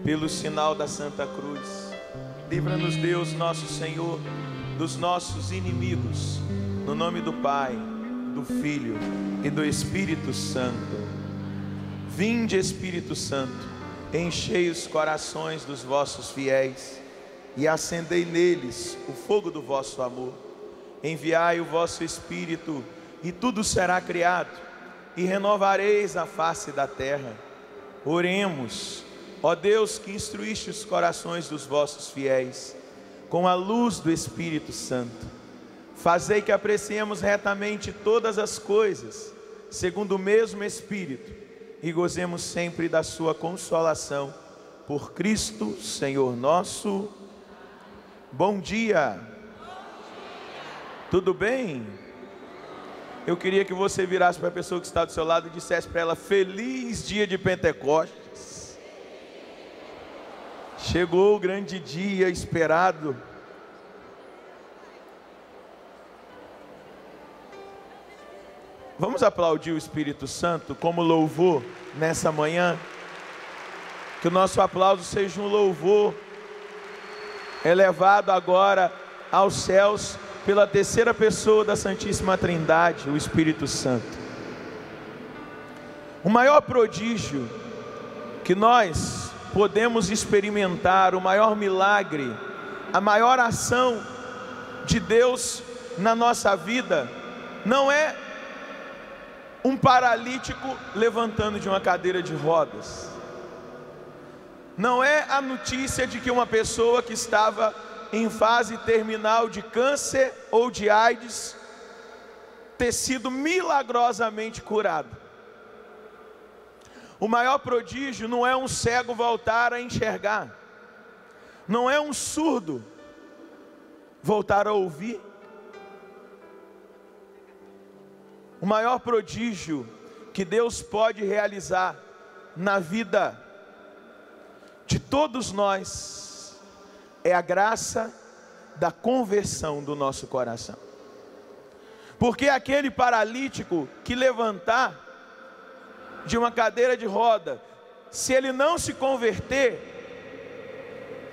pelo sinal da Santa Cruz. Livra-nos, Deus nosso Senhor, dos nossos inimigos, no nome do Pai, do Filho e do Espírito Santo. Vinde, Espírito Santo, enchei os corações dos vossos fiéis e acendei neles o fogo do vosso amor. Enviai o vosso Espírito e tudo será criado, e renovareis a face da terra. Oremos. Ó Deus, que instruíste os corações dos vossos fiéis com a luz do Espírito Santo, fazei que apreciemos retamente todas as coisas, segundo o mesmo Espírito, e gozemos sempre da sua consolação, por Cristo Senhor nosso. Bom dia! Tudo bem? Eu queria que você virasse para a pessoa que está do seu lado e dissesse para ela: feliz dia de Pentecostes. Chegou o grande dia esperado. Vamos aplaudir o Espírito Santo como louvor nessa manhã. Que o nosso aplauso seja um louvor elevado agora aos céus pela terceira pessoa da Santíssima Trindade, o Espírito Santo. O maior prodígio que nós podemos experimentar, o maior milagre, a maior ação de Deus na nossa vida, não é um paralítico levantando de uma cadeira de rodas, não é a notícia de que uma pessoa que estava em fase terminal de câncer ou de AIDS ter sido milagrosamente curado. O maior prodígio não é um cego voltar a enxergar, não é um surdo voltar a ouvir. O maior prodígio que Deus pode realizar na vida de todos nós é a graça da conversão do nosso coração. Porque aquele paralítico que levantar de uma cadeira de roda, se ele não se converter,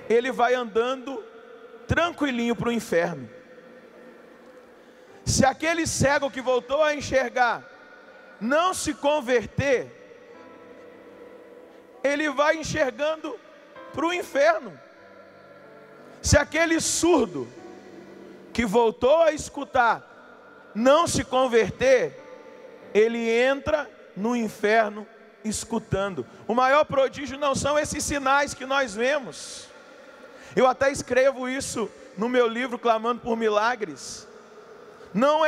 ele vai andando tranquilinho para o inferno. Se aquele cego que voltou a enxergar não se converter, ele vai enxergando para o inferno. Se aquele surdo que voltou a escutar não se converter, ele entra no inferno escutando. O maior prodígio não são esses sinais que nós vemos. Eu até escrevo isso no meu livro Clamando por Milagres. Não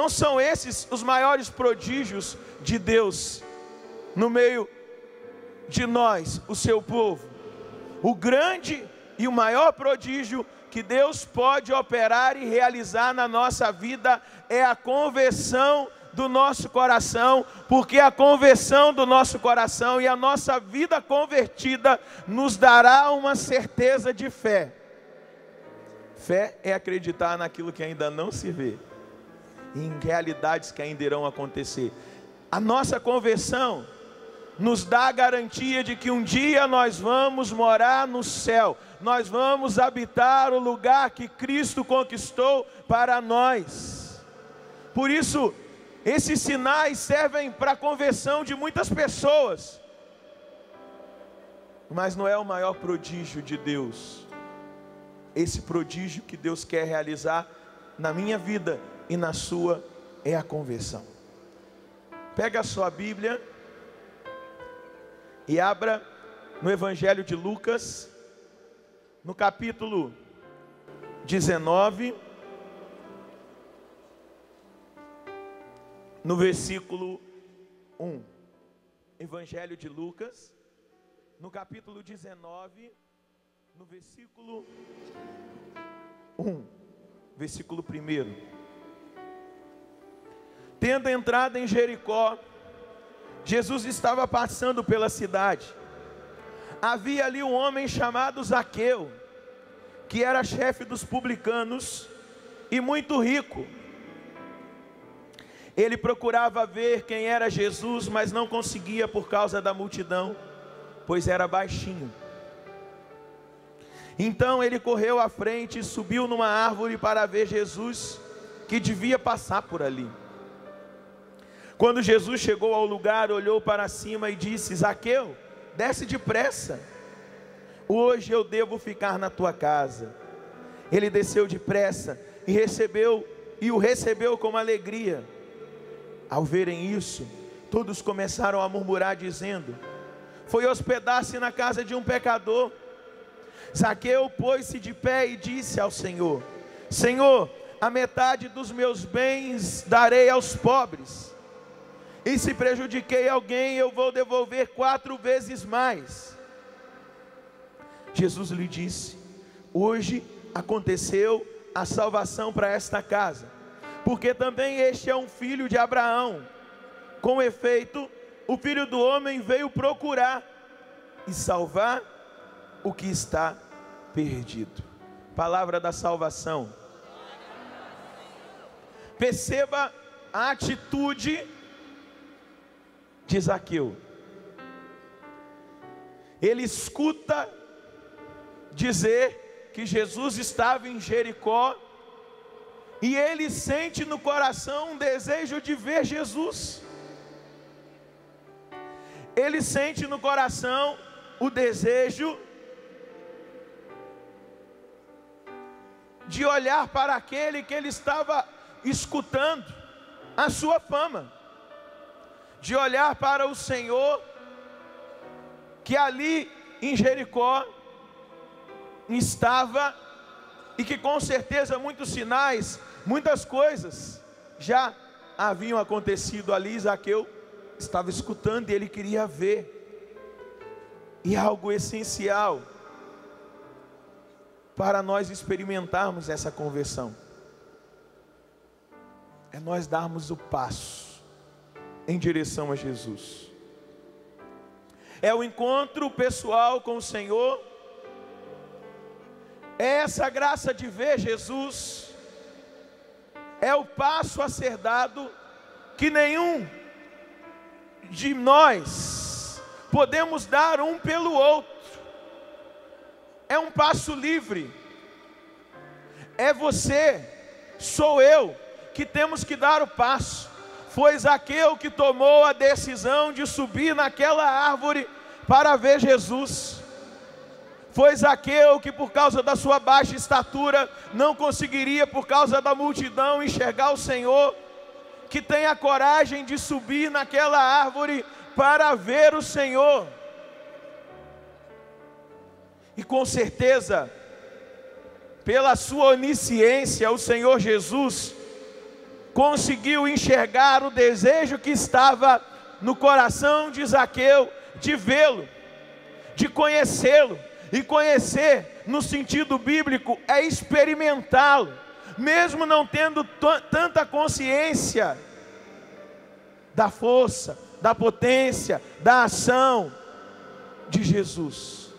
são esses os maiores prodígios de Deus no meio de nós, o seu povo. O grande e o maior prodígio que Deus pode operar e realizar na nossa vida é a conversão do nosso coração, porque a conversão do nosso coração e a nossa vida convertida nos dará uma certeza de fé. Fé é acreditar naquilo que ainda não se vê, em realidades que ainda irão acontecer. A nossa conversão nos dá a garantia de que um dia nós vamos morar no céu, nós vamos habitar o lugar que Cristo conquistou para nós. Por isso, esses sinais servem para a conversão de muitas pessoas, mas não é o maior prodígio de Deus. Esse prodígio que Deus quer realizar na minha vida e na sua é a conversão. Pega a sua Bíblia e abra no Evangelho de Lucas, no capítulo 19, no versículo 1. Evangelho de Lucas, no capítulo 19, no versículo 1, versículo 1. Tendo entrado em Jericó, Jesus estava passando pela cidade. Havia ali um homem chamado Zaqueu, que era chefe dos publicanos e muito rico. Ele procurava ver quem era Jesus, mas não conseguia por causa da multidão, pois era baixinho. Então ele correu à frente e subiu numa árvore para ver Jesus, que devia passar por ali. Quando Jesus chegou ao lugar, olhou para cima e disse: Zaqueu, desce depressa, hoje eu devo ficar na tua casa. Ele desceu depressa e o recebeu com alegria. Ao verem isso, todos começaram a murmurar, dizendo: foi hospedar-se na casa de um pecador. Zaqueu pôs-se de pé e disse ao Senhor: Senhor, a metade dos meus bens darei aos pobres, e se prejudiquei alguém, eu vou devolver 4 vezes mais. Jesus lhe disse: hoje aconteceu a salvação para esta casa, porque também este é um filho de Abraão. Com efeito, o Filho do Homem veio procurar e salvar o que está perdido. Palavra da salvação. Perceba a atitude de Zaqueu. Ele escuta dizer que Jesus estava em Jericó, e ele sente no coração um desejo de ver Jesus. Ele sente no coração o desejo de olhar para aquele que ele estava escutando a sua fama, de olhar para o Senhor, que ali em Jericó estava, e que com certeza muitos sinais, muitas coisas já haviam acontecido ali. Zaqueu estava escutando e ele queria ver. E algo essencial para nós experimentarmos essa conversão é nós darmos o passo em direção a Jesus. É o encontro pessoal com o Senhor, é essa graça de ver Jesus, é o passo a ser dado, que nenhum de nós podemos dar um pelo outro. É um passo livre. É você, sou eu, que temos que dar o passo. Foi Zaqueu que tomou a decisão de subir naquela árvore para ver Jesus. Foi Zaqueu que, por causa da sua baixa estatura, não conseguiria, por causa da multidão, enxergar o Senhor, que tem a coragem de subir naquela árvore para ver o Senhor. E com certeza, pela sua onisciência, o Senhor Jesus conseguiu enxergar o desejo que estava no coração de Zaqueu, de vê-lo, de conhecê-lo. E conhecer, no sentido bíblico, é experimentá-lo, mesmo não tendo tanta consciência da força, da potência, da ação de Jesus.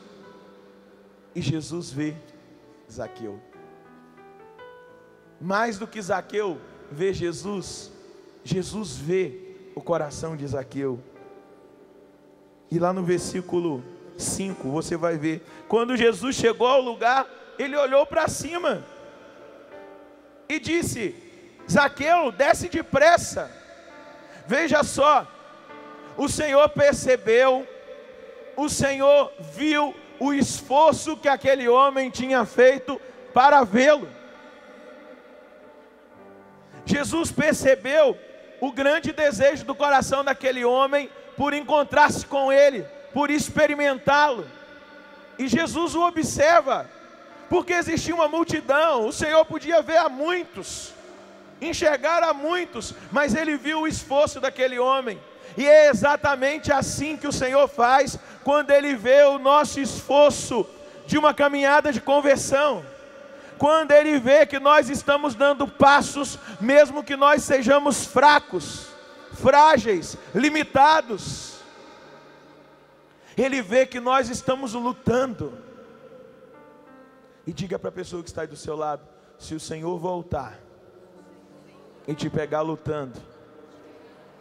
E Jesus vê Zaqueu. Mais do que Zaqueu vê Jesus, Jesus vê o coração de Zaqueu. E lá no versículo 5, você vai ver, quando Jesus chegou ao lugar, ele olhou para cima e disse: Zaqueu, desce depressa. Veja só, o Senhor percebeu, o Senhor viu o esforço que aquele homem tinha feito para vê-lo. Jesus percebeu o grande desejo do coração daquele homem por encontrar-se com ele, por experimentá-lo. E Jesus o observa, porque existia uma multidão. O Senhor podia ver a muitos, enxergar a muitos, mas ele viu o esforço daquele homem. E é exatamente assim que o Senhor faz quando ele vê o nosso esforço de uma caminhada de conversão. Quando ele vê que nós estamos dando passos, mesmo que nós sejamos fracos, frágeis, limitados. Ele vê que nós estamos lutando. E diga para a pessoa que está aí do seu lado: se o Senhor voltar e te pegar lutando,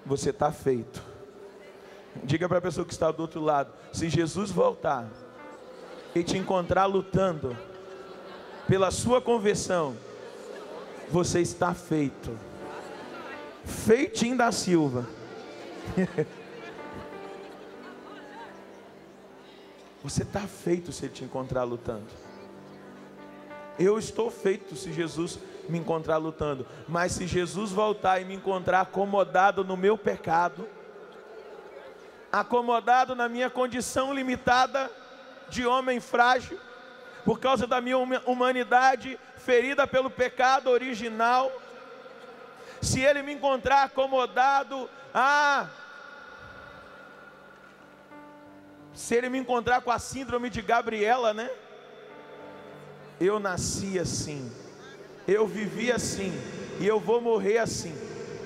você está feito. Diga para a pessoa que está do outro lado: se Jesus voltar e te encontrar lutando pela sua conversão, você está feito. Feitinho da Silva. Você está feito se ele te encontrar lutando. Eu estou feito se Jesus me encontrar lutando. Mas se Jesus voltar e me encontrar acomodado no meu pecado, acomodado na minha condição limitada de homem frágil, por causa da minha humanidade ferida pelo pecado original, se ele me encontrar acomodado, se ele me encontrar com a síndrome de Gabriela, né? Eu nasci assim, eu vivi assim, e eu vou morrer assim.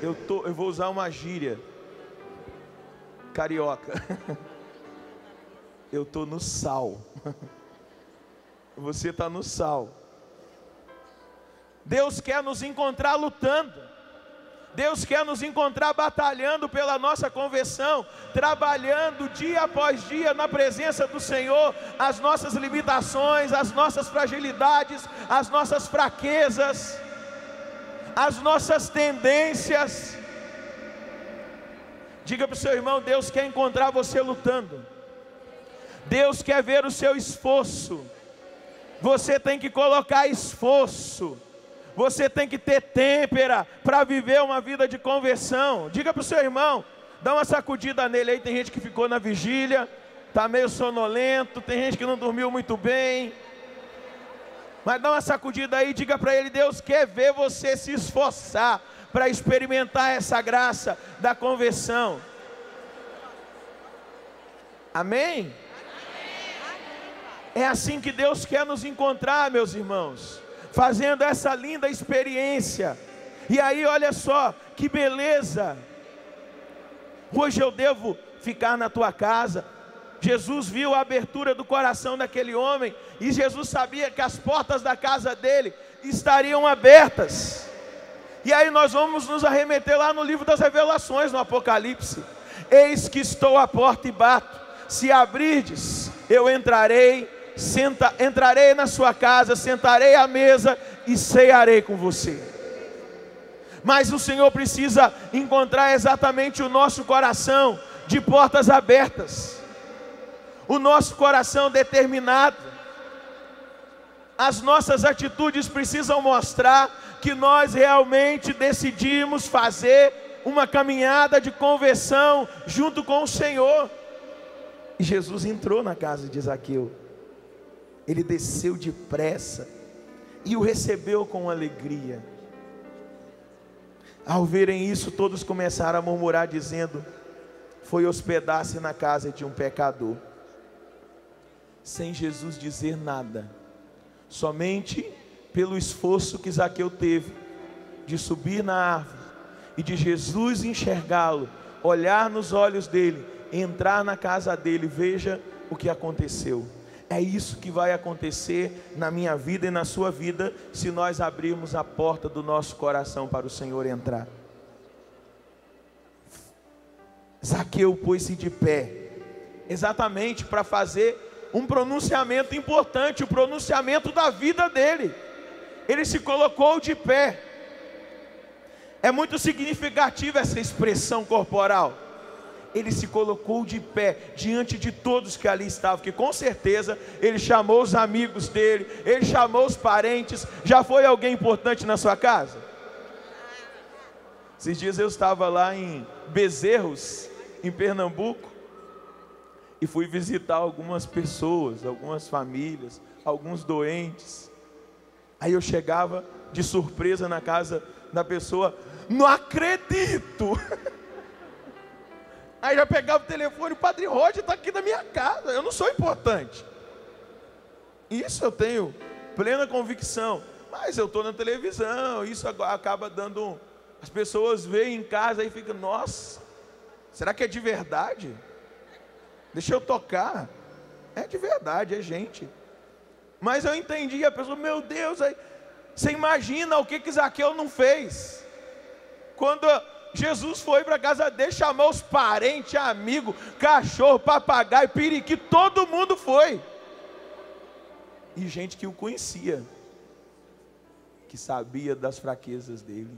Eu vou usar uma gíria carioca. Eu estou no sal. Você está no sal. Deus quer nos encontrar lutando. Deus quer nos encontrar batalhando pela nossa conversão, trabalhando dia após dia na presença do Senhor, as nossas limitações, as nossas fragilidades, as nossas fraquezas, as nossas tendências. Diga para o seu irmão: Deus quer encontrar você lutando. Deus quer ver o seu esforço. Você tem que colocar esforço. Você tem que ter têmpera para viver uma vida de conversão. Diga para o seu irmão, dá uma sacudida nele aí. Tem gente que ficou na vigília, está meio sonolento, tem gente que não dormiu muito bem. Mas dá uma sacudida aí, diga para ele: Deus quer ver você se esforçar para experimentar essa graça da conversão. Amém? É assim que Deus quer nos encontrar, meus irmãos, fazendo essa linda experiência. E aí, olha só, que beleza. Hoje eu devo ficar na tua casa. Jesus viu a abertura do coração daquele homem, e Jesus sabia que as portas da casa dele estariam abertas. E aí nós vamos nos arremeter lá no livro das Revelações, no Apocalipse: eis que estou à porta e bato, se abrirdes, eu entrarei na sua casa, sentarei à mesa e cearei com você. Mas o Senhor precisa encontrar exatamente o nosso coração de portas abertas, o nosso coração determinado. As nossas atitudes precisam mostrar que nós realmente decidimos fazer uma caminhada de conversão junto com o Senhor. E Jesus entrou na casa de Zaqueu. Ele desceu depressa e o recebeu com alegria. Ao verem isso, todos começaram a murmurar, dizendo: foi hospedar-se na casa de um pecador. Sem Jesus dizer nada, somente pelo esforço que Zaqueu teve de subir na árvore e de Jesus enxergá-lo, olhar nos olhos dele, entrar na casa dele. Veja o que aconteceu. É isso que vai acontecer na minha vida e na sua vida, se nós abrirmos a porta do nosso coração para o Senhor entrar. Zaqueu pôs-se de pé, exatamente para fazer um pronunciamento importante, o pronunciamento da vida dele. Ele se colocou de pé. É muito significativa essa expressão corporal. Ele se colocou de pé diante de todos que ali estavam, que com certeza ele chamou os amigos dele, ele chamou os parentes. Já foi alguém importante na sua casa? Esses dias eu estava lá em Bezerros, em Pernambuco, e fui visitar algumas pessoas, algumas famílias, alguns doentes. Aí eu chegava de surpresa na casa da pessoa: não acredito! Aí já pegava o telefone: o Padre Roger está aqui na minha casa, eu não sou importante. Isso eu tenho plena convicção, mas eu estou na televisão, isso acaba dando... As pessoas veem em casa e ficam: nossa, será que é de verdade? Deixa eu tocar. É de verdade, é gente. Mas eu entendi, a pessoa: meu Deus, aí, você imagina o que Zaqueu não fez? Quando Jesus foi para a casa dele, chamou os parentes, amigos, cachorro, papagaio, periquito, todo mundo foi. E gente que o conhecia, que sabia das fraquezas dele,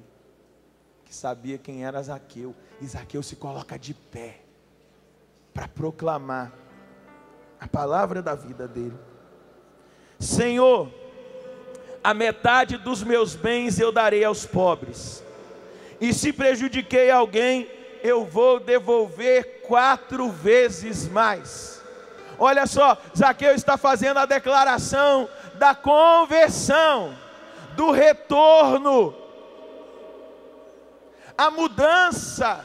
que sabia quem era Zaqueu. E Zaqueu se coloca de pé para proclamar a palavra da vida dele. Senhor, a metade dos meus bens eu darei aos pobres, e se prejudiquei alguém, eu vou devolver 4 vezes mais. Olha só, Zaqueu está fazendo a declaração da conversão, do retorno, a mudança.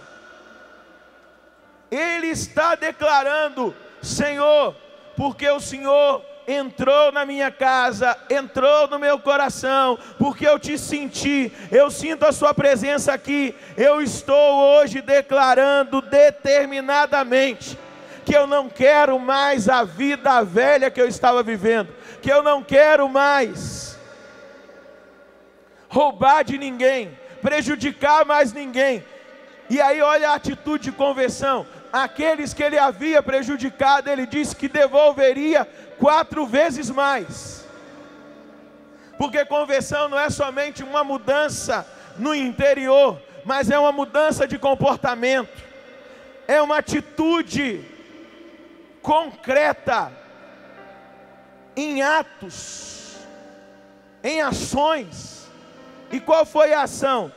Ele está declarando: Senhor, porque o Senhor entrou na minha casa, entrou no meu coração, porque eu te senti, eu sinto a sua presença aqui, eu estou hoje declarando determinadamente que eu não quero mais a vida velha que eu estava vivendo, que eu não quero mais roubar de ninguém, prejudicar mais ninguém. E aí olha a atitude de conversão. Aqueles que ele havia prejudicado, ele disse que devolveria 4 vezes mais. Porque conversão não é somente uma mudança no interior, mas é uma mudança de comportamento, é uma atitude concreta, em atos, em ações. E qual foi a ação?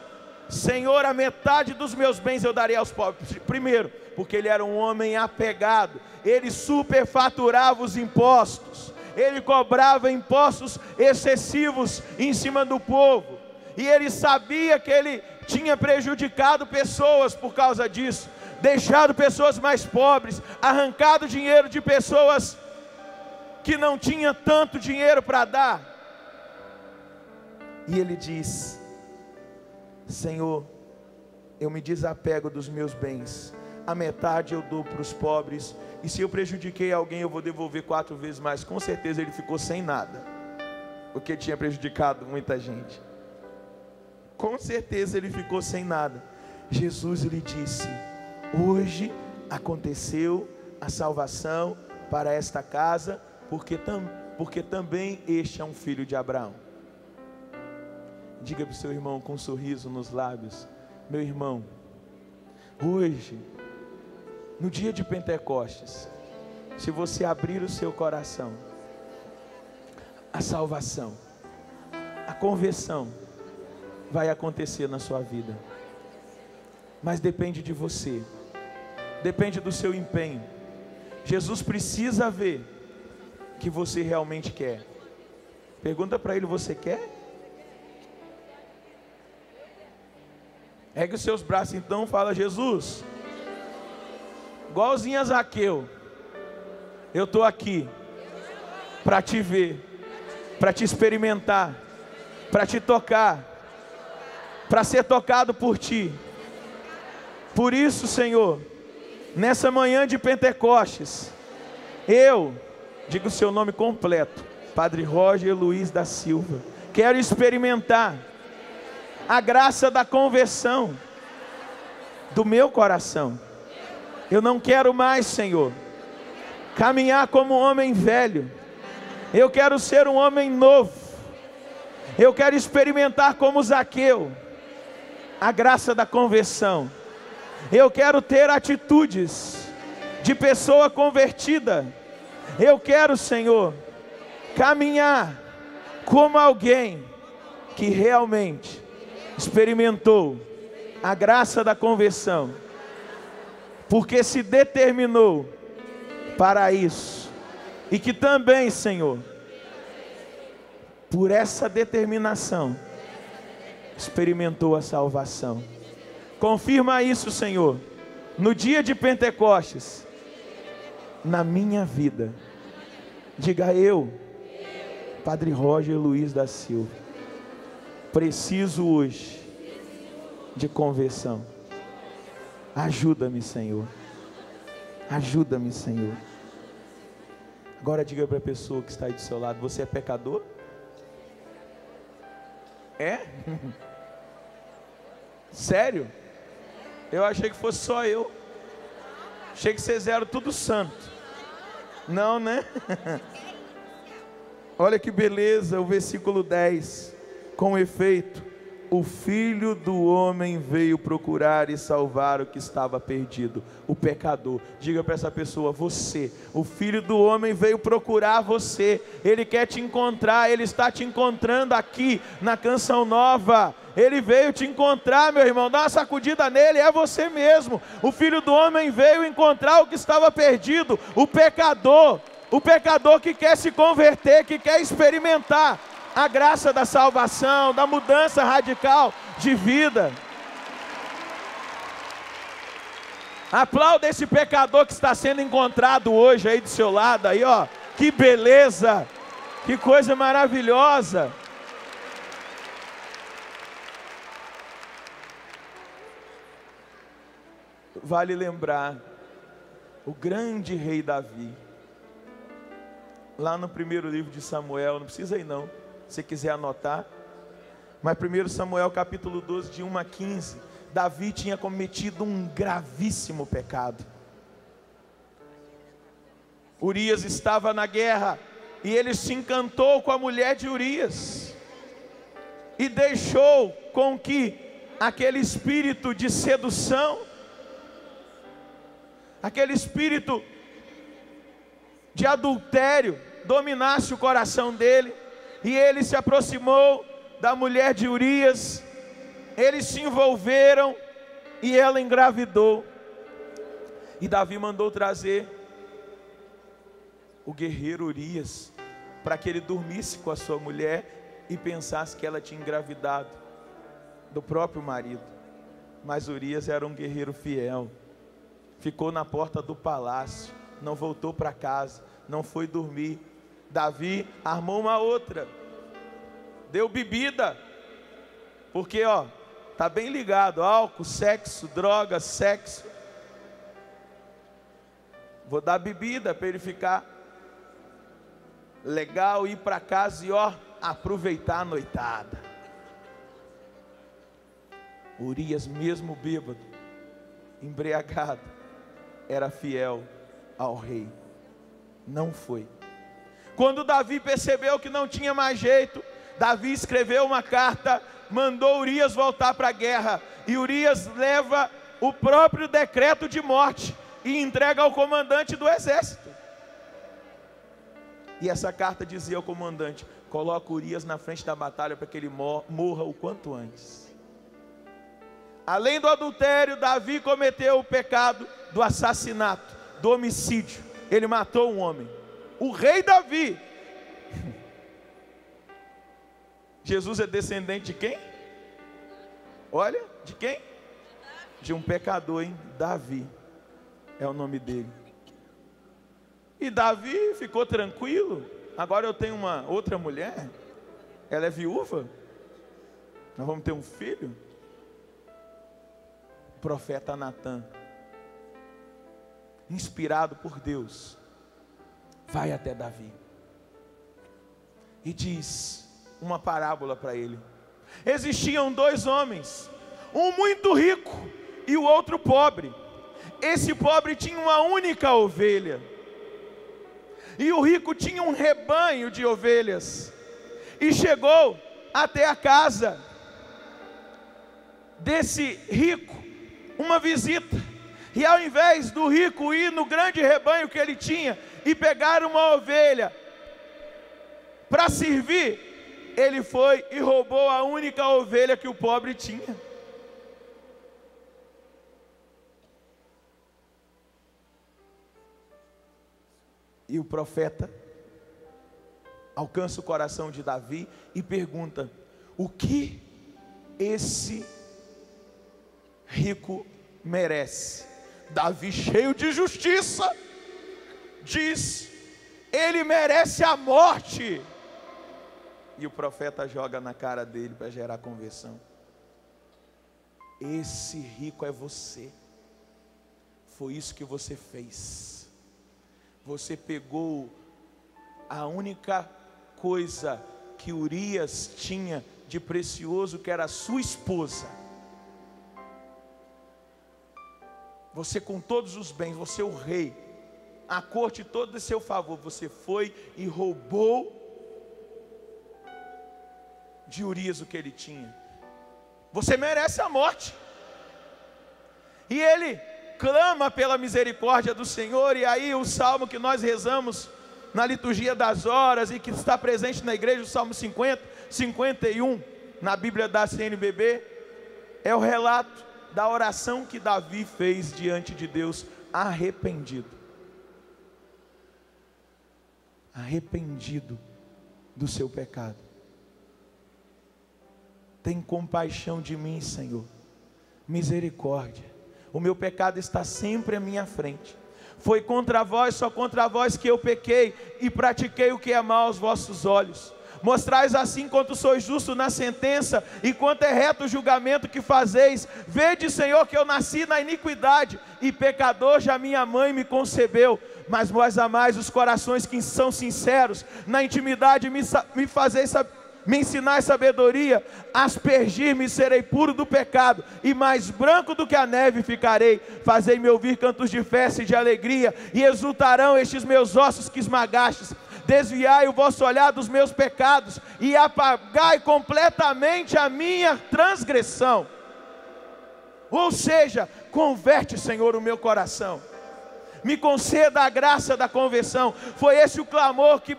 Senhor, a metade dos meus bens eu darei aos pobres. Primeiro, porque ele era um homem apegado, ele superfaturava os impostos, ele cobrava impostos excessivos em cima do povo, e ele sabia que ele tinha prejudicado pessoas por causa disso, deixado pessoas mais pobres, arrancado dinheiro de pessoas que não tinham tanto dinheiro para dar. E ele diz: Senhor, eu me desapego dos meus bens, a metade eu dou para os pobres, e se eu prejudiquei alguém eu vou devolver 4 vezes mais. Com certeza ele ficou sem nada, porque tinha prejudicado muita gente. Com certeza ele ficou sem nada. Jesus lhe disse: hoje aconteceu a salvação para esta casa, porque também este é um filho de Abraão. Diga para o seu irmão com um sorriso nos lábios: meu irmão, hoje, no dia de Pentecostes, se você abrir o seu coração, a salvação, a conversão vai acontecer na sua vida. Mas depende de você, depende do seu empenho. Jesus precisa ver que você realmente quer. Pergunta para ele: você quer? Ergue os seus braços então, fala: Jesus, igualzinho a Zaqueu, eu estou aqui para te ver, para te experimentar, para te tocar, para ser tocado por ti. Por isso, Senhor, nessa manhã de Pentecostes, eu, diga o seu nome completo, Padre Roger Luiz da Silva, quero experimentar a graça da conversão do meu coração. Eu não quero mais, Senhor, caminhar como um homem velho. Eu quero ser um homem novo. Eu quero experimentar como Zaqueu a graça da conversão. Eu quero ter atitudes de pessoa convertida. Eu quero, Senhor, caminhar como alguém que realmente experimentou a graça da conversão, porque se determinou para isso, e que também, Senhor, por essa determinação, experimentou a salvação. Confirma isso, Senhor, no dia de Pentecostes, na minha vida. Diga: eu, Padre Roger Luiz da Silva, preciso hoje de conversão. Ajuda-me, Senhor. Ajuda-me, Senhor. Agora diga para a pessoa que está aí do seu lado: você é pecador? É? Sério? Eu achei que fosse só eu. Achei que vocês eram tudo santo. Não, né? Olha que beleza, o versículo 10. Com efeito, o Filho do Homem veio procurar e salvar o que estava perdido, o pecador. Diga para essa pessoa: você, o Filho do Homem veio procurar você. Ele quer te encontrar, Ele está te encontrando aqui na Canção Nova. Ele veio te encontrar, meu irmão. Dá uma sacudida nele, é você mesmo. O Filho do Homem veio encontrar o que estava perdido, o pecador que quer se converter, que quer experimentar a graça da salvação, da mudança radical de vida. Aplauda esse pecador que está sendo encontrado hoje aí do seu lado, aí ó, que beleza, que coisa maravilhosa. Vale lembrar, o grande rei Davi, lá no primeiro livro de Samuel, não precisa ir não, se quiser anotar, mas 1 Samuel capítulo 12, de 1 a 15, Davi tinha cometido um gravíssimo pecado. Urias estava na guerra, e ele se encantou com a mulher de Urias, e deixou com que aquele espírito de sedução, aquele espírito de adultério, dominasse o coração dele, e ele se aproximou da mulher de Urias, eles se envolveram, e ela engravidou, e Davi mandou trazer o guerreiro Urias, para que ele dormisse com a sua mulher, e pensasse que ela tinha engravidado do próprio marido. Mas Urias era um guerreiro fiel, ficou na porta do palácio, não voltou para casa, não foi dormir. Davi armou uma outra, deu bebida, porque ó, tá bem ligado, álcool, sexo, droga, sexo. Vou dar bebida para ele ficar legal, ir para casa e ó, aproveitar a noitada. Urias, mesmo bêbado, embriagado, era fiel ao rei. Não foi. Quando Davi percebeu que não tinha mais jeito, Davi escreveu uma carta, mandou Urias voltar para a guerra, e Urias leva o próprio decreto de morte e entrega ao comandante do exército. E essa carta dizia ao comandante: coloca Urias na frente da batalha para que ele morra o quanto antes. Além do adultério, Davi cometeu o pecado do assassinato, do homicídio. Ele matou um homem, o rei Davi. Jesus é descendente de quem? Olha, de quem? De um pecador, hein? Davi é o nome dele. E Davi ficou tranquilo. Agora eu tenho uma outra mulher, ela é viúva, nós vamos ter um filho. O profeta Natã, inspirado por Deus, vai até Davi e diz uma parábola para ele. Existiam dois homens, um muito rico e o outro pobre. Esse pobre tinha uma única ovelha, e o rico tinha um rebanho de ovelhas. E chegou até a casa desse rico uma visita, e ao invés do rico ir no grande rebanho que ele tinha e pegar uma ovelha para servir, ele foi e roubou a única ovelha que o pobre tinha. E o profeta alcança o coração de Davi e pergunta: o que esse rico merece? Davi, cheio de justiça, diz: ele merece a morte. E o profeta joga na cara dele para gerar conversão: esse rico é você. Foi isso que você fez. Você pegou a única coisa que Urias tinha de precioso, que era a sua esposa, Você com todos os bens, você o rei, a corte toda a seu favor, você foi e roubou de Urias o que ele tinha. Você merece a morte. E ele clama pela misericórdia do Senhor. E aí o salmo que nós rezamos na liturgia das horas e que está presente na igreja, o salmo 50, 51, na Bíblia da CNBB, é o relato da oração que Davi fez diante de Deus, arrependido. Arrependido do seu pecado. Tem compaixão de mim, Senhor, misericórdia. O meu pecado está sempre à minha frente. Foi contra vós, só contra vós que eu pequei e pratiquei o que é mal aos vossos olhos. Mostrais assim quanto sois justo na sentença e quanto é reto o julgamento que fazeis. Vede, Senhor, que eu nasci na iniquidade e pecador já minha mãe me concebeu. Mas vós amais os corações que são sinceros, na intimidade me ensinai sabedoria, aspergir-me serei puro do pecado, e mais branco do que a neve ficarei. Fazei-me ouvir cantos de festa e de alegria, e exultarão estes meus ossos que esmagastes. Desviai o vosso olhar dos meus pecados, e apagai completamente a minha transgressão. Ou seja, converte, Senhor, o meu coração. Me conceda a graça da conversão. Foi esse o clamor que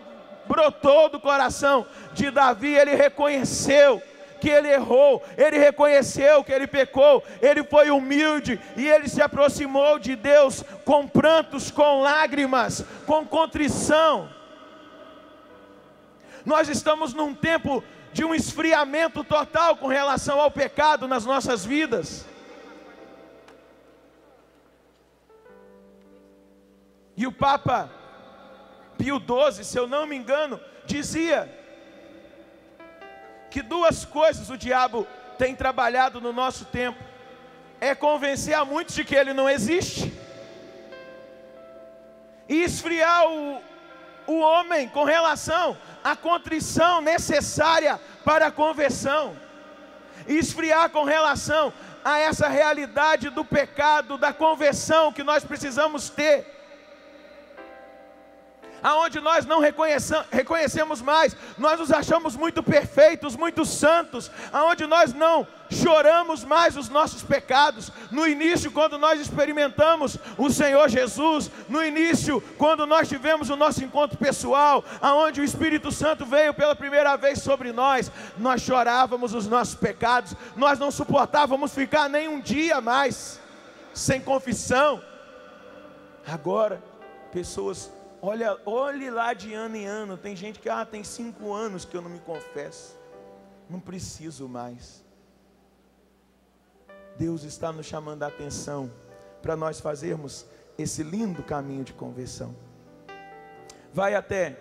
brotou do coração de Davi. Ele reconheceu que ele errou, ele reconheceu que ele pecou, ele foi humilde e ele se aproximou de Deus com prantos, com lágrimas, com contrição. Nós estamos num tempo de um esfriamento total com relação ao pecado nas nossas vidas. E o Papa Pio XII, se eu não me engano, dizia que duas coisas o diabo tem trabalhado no nosso tempo: é convencer a muitos de que ele não existe, e esfriar o homem com relação à contrição necessária para a conversão, e esfriar com relação a essa realidade do pecado, da conversão que nós precisamos ter, aonde nós não reconhecemos mais, nós nos achamos muito perfeitos, muito santos, aonde nós não choramos mais os nossos pecados. No início, quando nós experimentamos o Senhor Jesus, no início, quando nós tivemos o nosso encontro pessoal, aonde o Espírito Santo veio pela primeira vez sobre nós chorávamos os nossos pecados, nós não suportávamos ficar nem um dia mais sem confissão. Agora, pessoas, olhe lá de ano em ano, tem gente que tem 5 anos que eu não me confesso, não preciso mais. Deus está nos chamando a atenção para nós fazermos esse lindo caminho de conversão. Vai até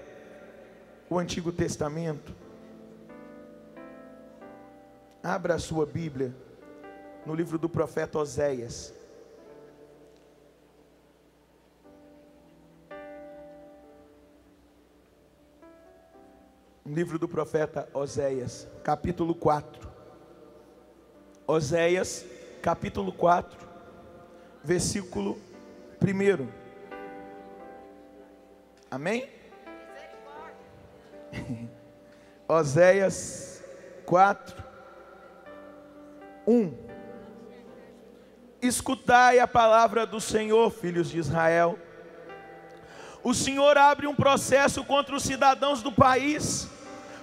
o Antigo Testamento, abra a sua Bíblia no livro do profeta Oséias. Livro do profeta Oséias, capítulo 4. Oséias, capítulo 4, versículo 1. Amém? Oséias 4, 1. Escutai a palavra do Senhor, filhos de Israel. O Senhor abre um processo contra os cidadãos do país,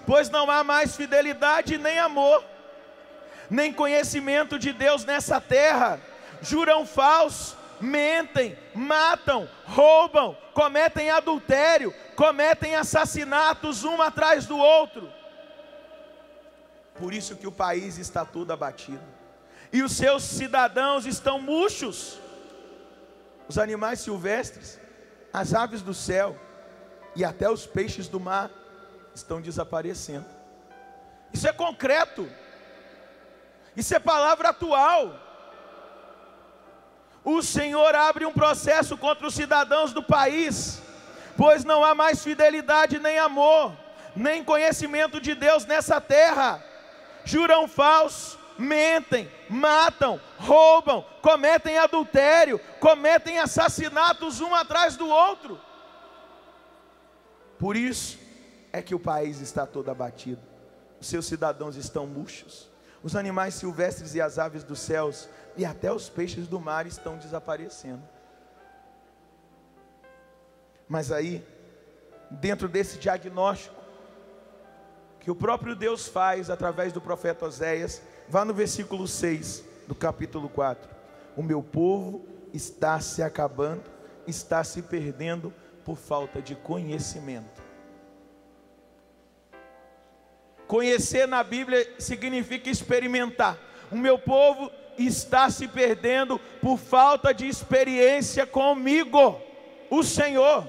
pois não há mais fidelidade nem amor, nem conhecimento de Deus nessa terra. Juram falso, mentem, matam, roubam, cometem adultério, cometem assassinatos um atrás do outro. Por isso que o país está todo abatido, e os seus cidadãos estão murchos. Os animais silvestres, as aves do céu e até os peixes do mar estão desaparecendo. Isso é concreto, isso é palavra atual. O Senhor abre um processo contra os cidadãos do país, pois não há mais fidelidade nem amor, nem conhecimento de Deus nessa terra. Juram falso, mentem, matam, roubam, cometem adultério, cometem assassinatos um atrás do outro. Por isso é que o país está todo abatido, os seus cidadãos estão murchos, os animais silvestres e as aves dos céus e até os peixes do mar estão desaparecendo. Mas aí, dentro desse diagnóstico que o próprio Deus faz através do profeta Oséias, vá no versículo 6 do capítulo 4. O meu povo está se acabando, está se perdendo por falta de conhecimento. Conhecer na Bíblia significa experimentar. O meu povo está se perdendo por falta de experiência comigo, o Senhor.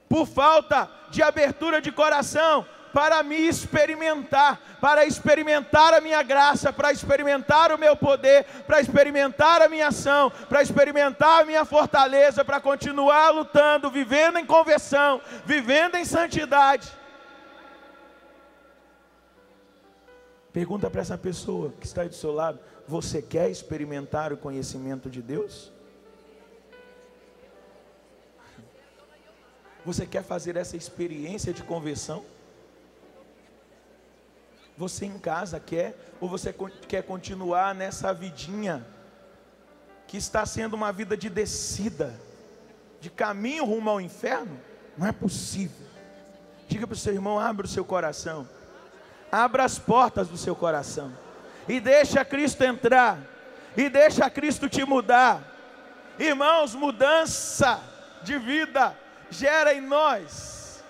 Por falta de abertura de coração para me experimentar, para experimentar a minha graça, para experimentar o meu poder, para experimentar a minha ação, para experimentar a minha fortaleza, para continuar lutando, vivendo em conversão, vivendo em santidade. Pergunta para essa pessoa que está aí do seu lado: você quer experimentar o conhecimento de Deus? Você quer fazer essa experiência de conversão? Você em casa quer? Ou você quer continuar nessa vidinha que está sendo uma vida de descida, de caminho rumo ao inferno? Não é possível. Diga para o seu irmão: abra o seu coração, abra as portas do seu coração e deixa Cristo entrar, e deixa Cristo te mudar. Irmãos, mudança de vida gera em nós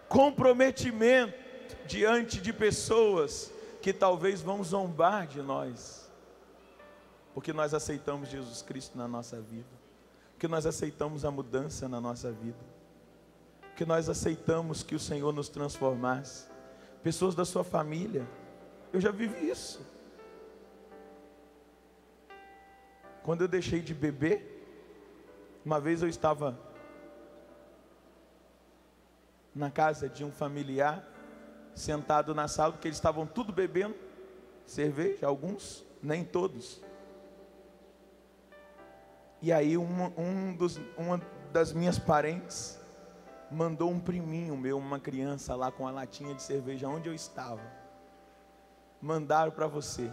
comprometimento diante de pessoas que talvez vão zombar de nós, porque nós aceitamos Jesus Cristo na nossa vida, porque nós aceitamos a mudança na nossa vida, porque nós aceitamos que o Senhor nos transformasse. Pessoas da sua família, eu já vivi isso. Quando eu deixei de beber, uma vez eu estava na casa de um familiar, sentado na sala, porque eles estavam tudo bebendo cerveja, alguns, nem todos. E aí uma das minhas parentes mandou um priminho meu, uma criança lá com a latinha de cerveja onde eu estava. Mandaram para você.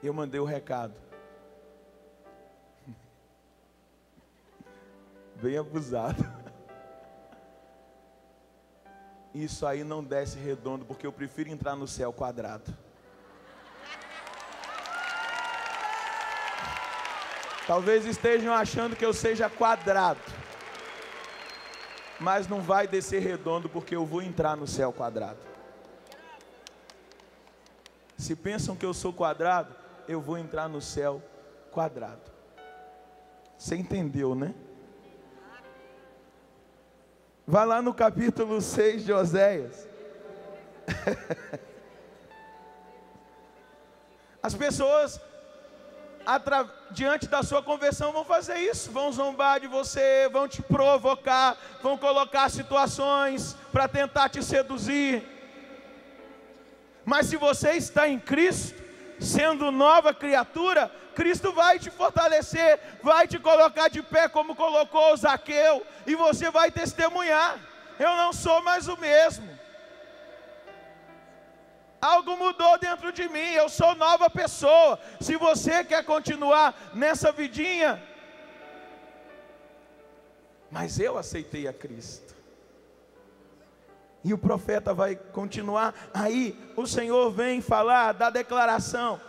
Eu mandei o recado. Bem abusado. Isso aí não desce redondo, porque eu prefiro entrar no céu quadrado. Talvez estejam achando que eu seja quadrado, mas não vai descer redondo, porque eu vou entrar no céu quadrado. Se pensam que eu sou quadrado, eu vou entrar no céu quadrado. Você entendeu, né? Vai lá no capítulo 6 de Oséias. As pessoas, diante da sua conversão, vão fazer isso. Vão zombar de você, vão te provocar, vão colocar situações para tentar te seduzir. Mas se você está em Cristo, sendo nova criatura, Cristo vai te fortalecer, vai te colocar de pé como colocou Zaqueu, e você vai testemunhar: eu não sou mais o mesmo, algo mudou dentro de mim, eu sou nova pessoa. Se você quer continuar nessa vidinha, mas eu aceitei a Cristo. E o profeta vai continuar. Aí o Senhor vem falar da declaração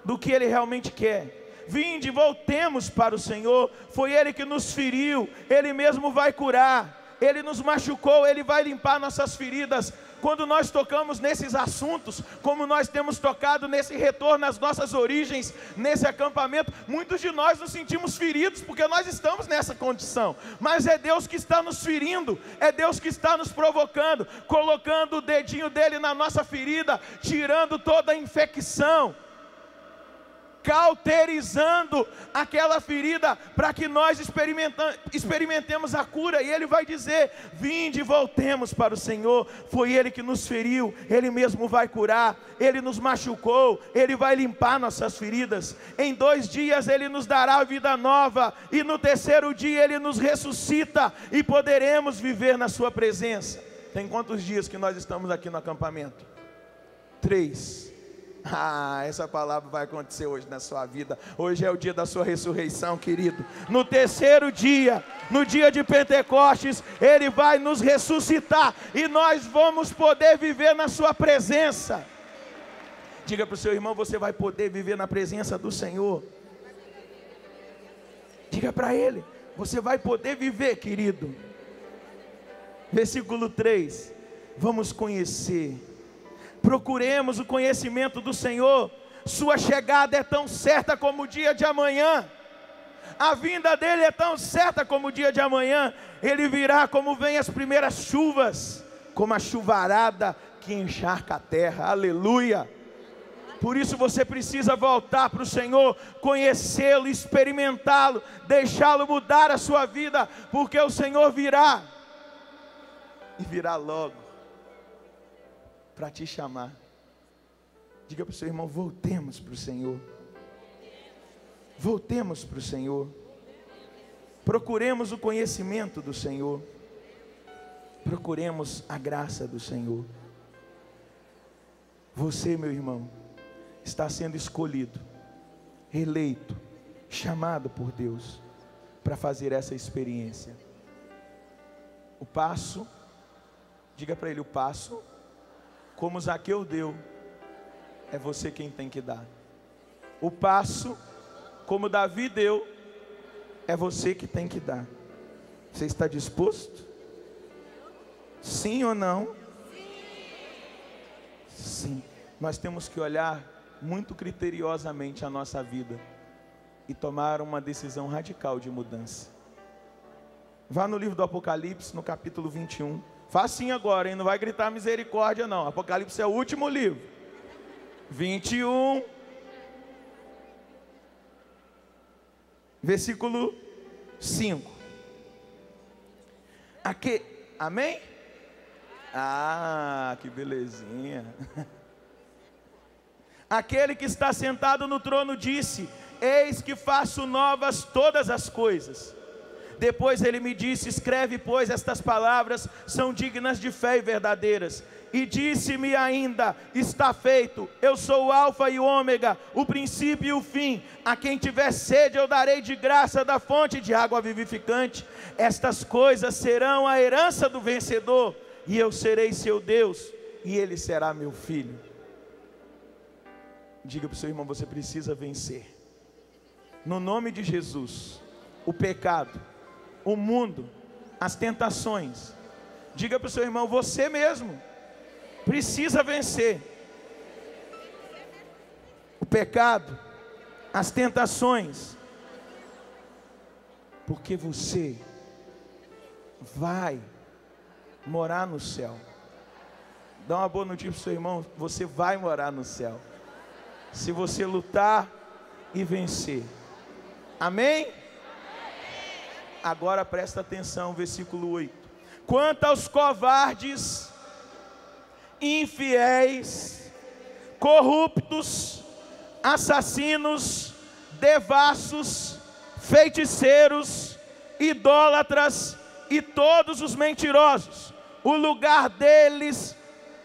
do que Ele realmente quer. Vinde, voltemos para o Senhor. Foi Ele que nos feriu, Ele mesmo vai curar. Ele nos machucou, Ele vai limpar nossas feridas. Quando nós tocamos nesses assuntos, como nós temos tocado nesse retorno às nossas origens, nesse acampamento, muitos de nós nos sentimos feridos, porque nós estamos nessa condição. Mas é Deus que está nos ferindo, é Deus que está nos provocando, colocando o dedinho dele na nossa ferida, tirando toda a infecção, cauterizando aquela ferida para que nós experimentemos a cura. E Ele vai dizer: vinde e voltemos para o Senhor. Foi Ele que nos feriu, Ele mesmo vai curar. Ele nos machucou, Ele vai limpar nossas feridas. Em 2 dias Ele nos dará vida nova, e no 3º dia Ele nos ressuscita, e poderemos viver na sua presença. Tem quantos dias que nós estamos aqui no acampamento? 3. Essa palavra vai acontecer hoje na sua vida. Hoje é o dia da sua ressurreição, querido. No 3º dia, no dia de Pentecostes, Ele vai nos ressuscitar, e nós vamos poder viver na sua presença. Diga para o seu irmão: você vai poder viver na presença do Senhor. Diga para ele: você vai poder viver, querido. Versículo 3: vamos conhecer, procuremos o conhecimento do Senhor. Sua chegada é tão certa como o dia de amanhã. A vinda dele é tão certa como o dia de amanhã. Ele virá como vem as primeiras chuvas, como a chuvarada que encharca a terra. Aleluia. Por isso você precisa voltar para o Senhor, conhecê-lo, experimentá-lo, deixá-lo mudar a sua vida, porque o Senhor virá, e virá logo, para te chamar. Diga para o seu irmão: voltemos para o Senhor. Voltemos para o Senhor. Procuremos o conhecimento do Senhor. Procuremos a graça do Senhor. Você, meu irmão, está sendo escolhido, eleito, chamado por Deus para fazer essa experiência. O passo, diga para ele: o passo, como Zaqueu deu, é você quem tem que dar. O passo, como Davi deu, é você que tem que dar. Você está disposto? Sim ou não? Sim. Nós temos que olhar muito criteriosamente a nossa vida e tomar uma decisão radical de mudança. Vá no livro do Apocalipse, no capítulo 21. Facinho agora, hein? Não vai gritar misericórdia não. Apocalipse é o último livro. 21, versículo 5. Aqui, amém? Que belezinha. Aquele que está sentado no trono disse: eis que faço novas todas as coisas. Depois ele me disse: escreve, pois estas palavras são dignas de fé e verdadeiras. E disse-me ainda: está feito. Eu sou o alfa e o ômega, o princípio e o fim. A quem tiver sede eu darei de graça da fonte de água vivificante. Estas coisas serão a herança do vencedor, e eu serei seu Deus, e ele será meu filho. Diga para o seu irmão: você precisa vencer, no nome de Jesus, o pecado, o mundo, as tentações. Diga para o seu irmão: você mesmo precisa vencer o pecado, as tentações, porque você vai morar no céu. Dá uma boa notícia para o seu irmão: você vai morar no céu, se você lutar e vencer. Amém? Agora presta atenção, versículo 8. Quanto aos covardes, infiéis, corruptos, assassinos, devassos, feiticeiros, idólatras e todos os mentirosos, o lugar deles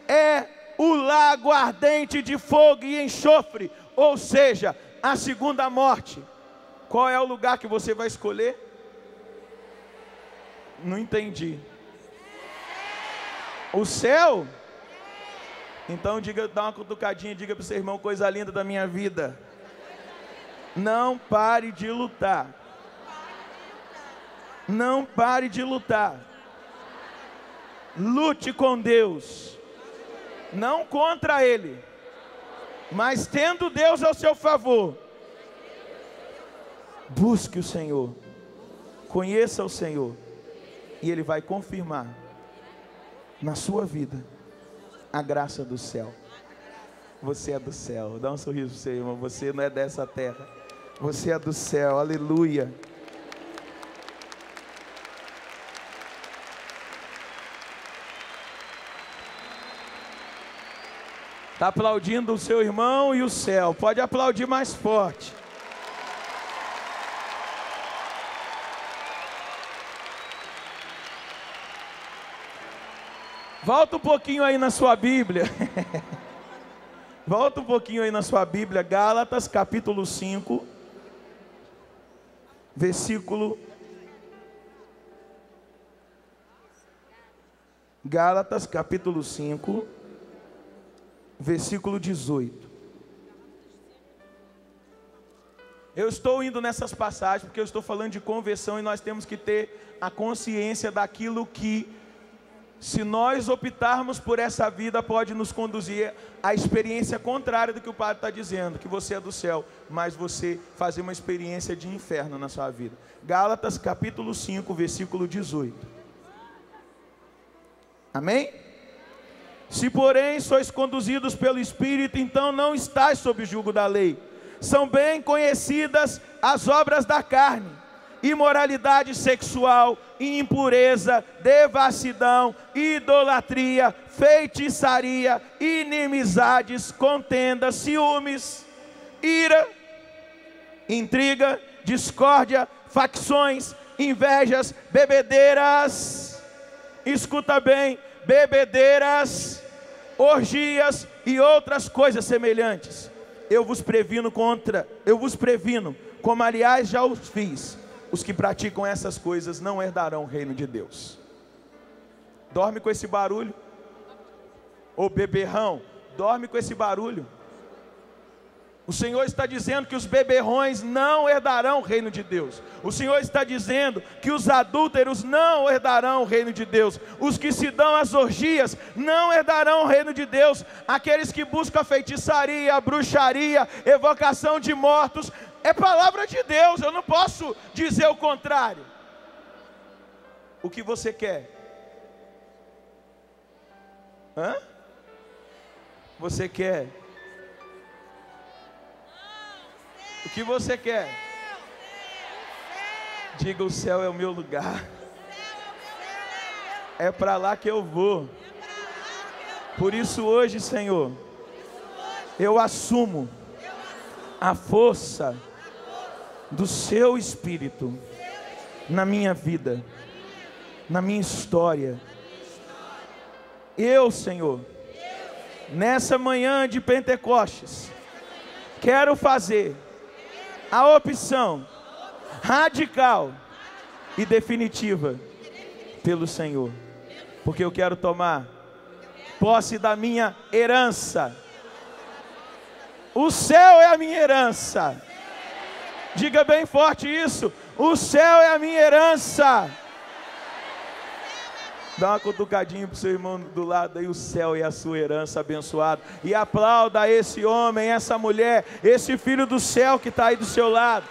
é o lago ardente de fogo e enxofre, ou seja, a segunda morte. Qual é o lugar que você vai escolher? Não entendi. O céu? Então diga, dá uma cutucadinha, diga para o seu irmão: coisa linda da minha vida, não pare de lutar. Não pare de lutar. Lute com Deus, não contra Ele, mas tendo Deus ao seu favor. Busque o Senhor, conheça o Senhor, e Ele vai confirmar na sua vida a graça do céu. Você é do céu. Dá um sorriso para você, irmão. Você não é dessa terra. Você é do céu. Aleluia. Está aplaudindo o seu irmão e o céu. Pode aplaudir mais forte. Volta um pouquinho aí na sua Bíblia. Volta um pouquinho aí na sua Bíblia. Gálatas capítulo 5. Versículo. Gálatas capítulo 5. Versículo 18. Eu estou indo nessas passagens porque eu estou falando de conversão e nós temos que ter a consciência daquilo que, se nós optarmos por essa vida, pode nos conduzir à experiência contrária do que o Padre está dizendo, que você é do céu, mas você fazer uma experiência de inferno na sua vida. Gálatas capítulo 5, versículo 18. Amém? Se porém sois conduzidos pelo Espírito, então não estáis sob o jugo da lei. São bem conhecidas as obras da carne: imoralidade sexual, impureza, devassidão, idolatria, feitiçaria, inimizades, contendas, ciúmes, ira, intriga, discórdia, facções, invejas, bebedeiras. Escuta bem, bebedeiras, orgias e outras coisas semelhantes. Eu vos previno, como aliás já os fiz. Os que praticam essas coisas não herdarão o reino de Deus. Dorme com esse barulho. Ô beberrão, dorme com esse barulho. O Senhor está dizendo que os beberrões não herdarão o reino de Deus. O Senhor está dizendo que os adúlteros não herdarão o reino de Deus. Os que se dão às orgias não herdarão o reino de Deus. Aqueles que buscam a feitiçaria, a bruxaria, evocação de mortos. É palavra de Deus, eu não posso dizer o contrário. O que você quer? Hã? Você quer? O que você quer? Diga: o céu é o meu lugar. É para lá que eu vou. Por isso hoje, Senhor, eu assumo a força do seu Espírito na minha vida, na minha história. Eu, Senhor, nessa manhã de Pentecostes, quero fazer a opção radical e definitiva pelo Senhor, porque eu quero tomar posse da minha herança. O céu é a minha herança. Diga bem forte isso: o céu é a minha herança. Dá uma cutucadinha para o seu irmão do lado aí: o céu é a sua herança, abençoado. E aplauda esse homem, essa mulher, esse filho do céu que está aí do seu lado.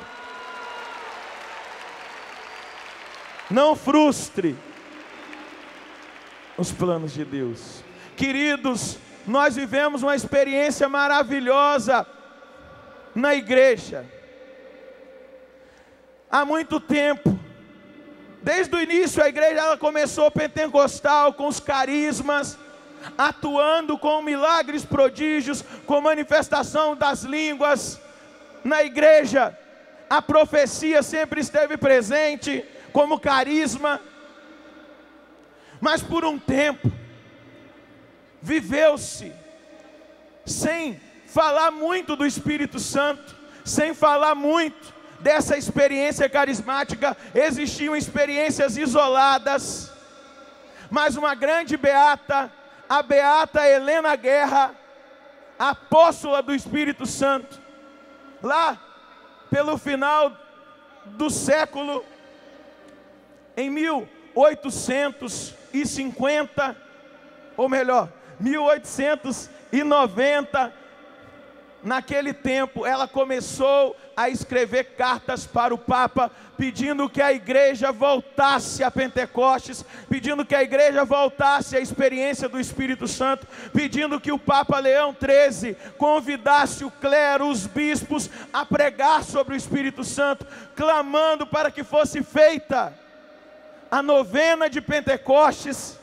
Não frustre os planos de Deus. Queridos, nós vivemos uma experiência maravilhosa na igreja. Há muito tempo, desde o início, a igreja ela começou pentecostal, com os carismas, atuando com milagres, prodígios, com manifestação das línguas. Na igreja, a profecia sempre esteve presente, como carisma. Mas por um tempo, viveu-se sem falar muito do Espírito Santo, sem falar muito dessa experiência carismática. Existiam experiências isoladas, mas uma grande beata, a beata Helena Guerra, apóstola do Espírito Santo, lá pelo final do século, em 1850, ou melhor, 1890, naquele tempo, ela começou a escrever cartas para o Papa, pedindo que a igreja voltasse a Pentecostes, pedindo que a igreja voltasse à experiência do Espírito Santo, pedindo que o Papa Leão XIII convidasse o clero, os bispos, a pregar sobre o Espírito Santo, clamando para que fosse feita a novena de Pentecostes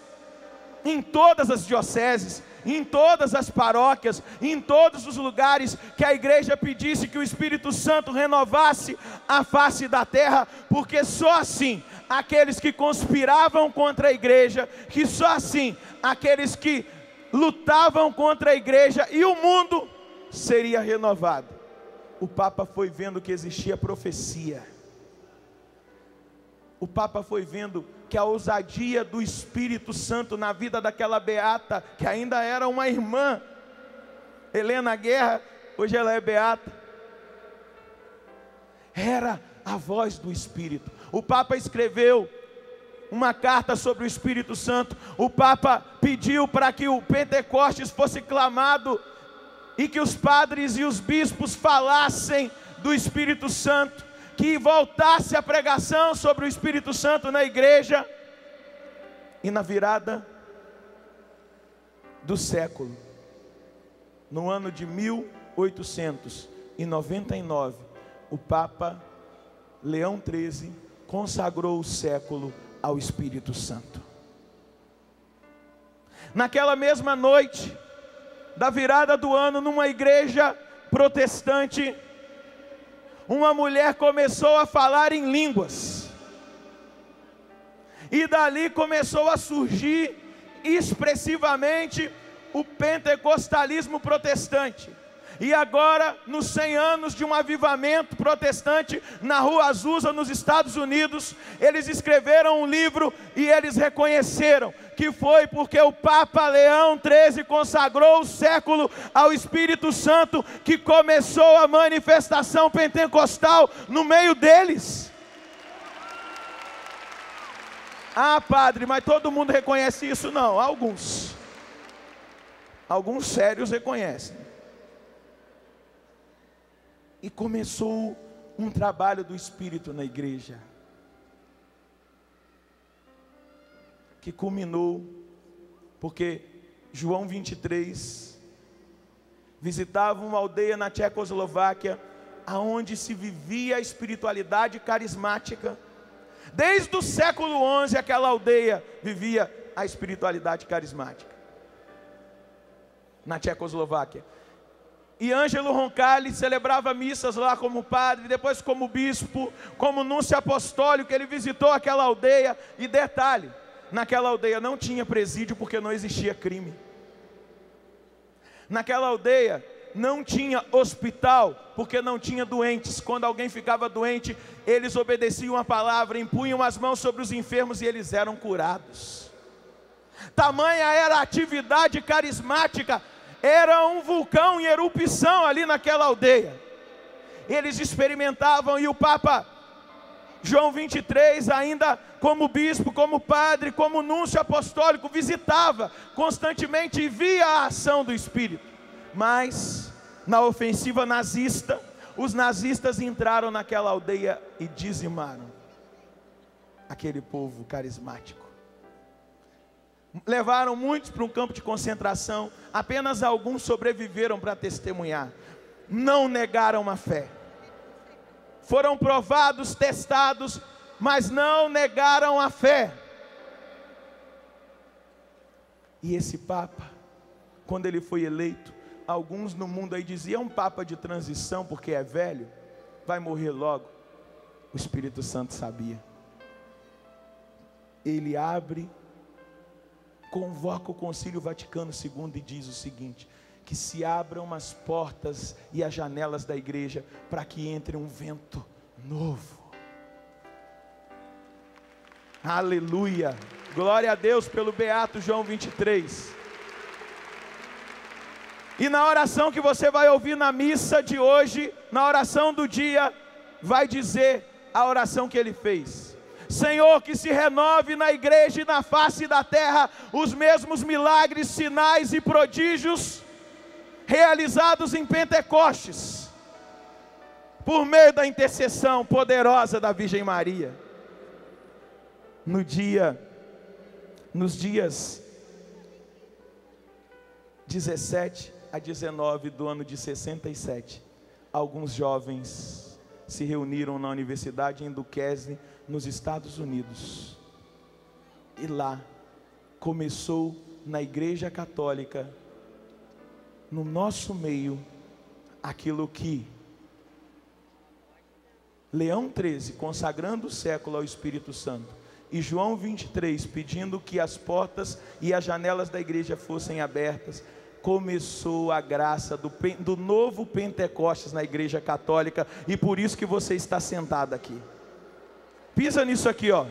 em todas as dioceses, em todas as paróquias, em todos os lugares que a igreja pedisse que o Espírito Santo renovasse a face da terra, porque só assim aqueles que conspiravam contra a igreja, que só assim aqueles que lutavam contra a igreja e o mundo seria renovado. O Papa foi vendo que existia profecia. O Papa foi vendo que a ousadia do Espírito Santo na vida daquela beata, que ainda era uma irmã, Helena Guerra, hoje ela é beata, era a voz do Espírito. O Papa escreveu uma carta sobre o Espírito Santo. O Papa pediu para que o Pentecostes fosse clamado e que os padres e os bispos falassem do Espírito Santo, que voltasse a pregação sobre o Espírito Santo na igreja. E na virada do século, no ano de 1899, o Papa Leão XIII consagrou o século ao Espírito Santo. Naquela mesma noite da virada do ano, numa igreja protestante, uma mulher começou a falar em línguas, e dali começou a surgir expressivamente o pentecostalismo protestante. E agora, nos 100 anos de um avivamento protestante na Rua Azusa, nos Estados Unidos, eles escreveram um livro e eles reconheceram que foi porque o Papa Leão XIII consagrou o século ao Espírito Santo que começou a manifestação pentecostal no meio deles. Ah, padre, mas todo mundo reconhece isso? Não, alguns sérios reconhecem. E começou um trabalho do Espírito na igreja, que culminou, porque João 23 visitava uma aldeia na Tchecoslováquia, aonde se vivia a espiritualidade carismática. Desde o século XI aquela aldeia vivia a espiritualidade carismática, na Tchecoslováquia. E Ângelo Roncalli celebrava missas lá como padre, depois como bispo, como núncio apostólico. Ele visitou aquela aldeia, e detalhe, naquela aldeia não tinha presídio porque não existia crime. Naquela aldeia não tinha hospital porque não tinha doentes. Quando alguém ficava doente, eles obedeciam a palavra, impunham as mãos sobre os enfermos e eles eram curados. Tamanha era a atividade carismática. Era um vulcão em erupção ali naquela aldeia. Eles experimentavam, e o Papa João 23, ainda como bispo, como padre, como núncio apostólico, visitava constantemente e via a ação do Espírito. Mas na ofensiva nazista, os nazistas entraram naquela aldeia e dizimaram aquele povo carismático. Levaram muitos para um campo de concentração. Apenas alguns sobreviveram para testemunhar. Não negaram a fé. Foram provados, testados, mas não negaram a fé. E esse Papa, quando ele foi eleito, alguns no mundo aí diziam: é um Papa de transição porque é velho, vai morrer logo. O Espírito Santo sabia. Ele abre, convoca o Concílio Vaticano II e diz o seguinte: que se abram as portas e as janelas da igreja para que entre um vento novo. Aleluia, glória a Deus pelo beato João 23. E na oração que você vai ouvir na missa de hoje, na oração do dia, vai dizer a oração que ele fez: Senhor, que se renove na igreja e na face da terra os mesmos milagres, sinais e prodígios realizados em Pentecostes, por meio da intercessão poderosa da Virgem Maria. Nos dias 17 a 19 do ano de 67, alguns jovens se reuniram na Universidade em Duquesne, nos Estados Unidos. E lá começou, na Igreja Católica, no nosso meio, aquilo que Leão XIII, consagrando o século ao Espírito Santo, e João 23, pedindo que as portas e as janelas da igreja fossem abertas, começou a graça do novo Pentecostes na Igreja Católica, e por isso que você está sentado aqui. Pisa nisso aqui, ó.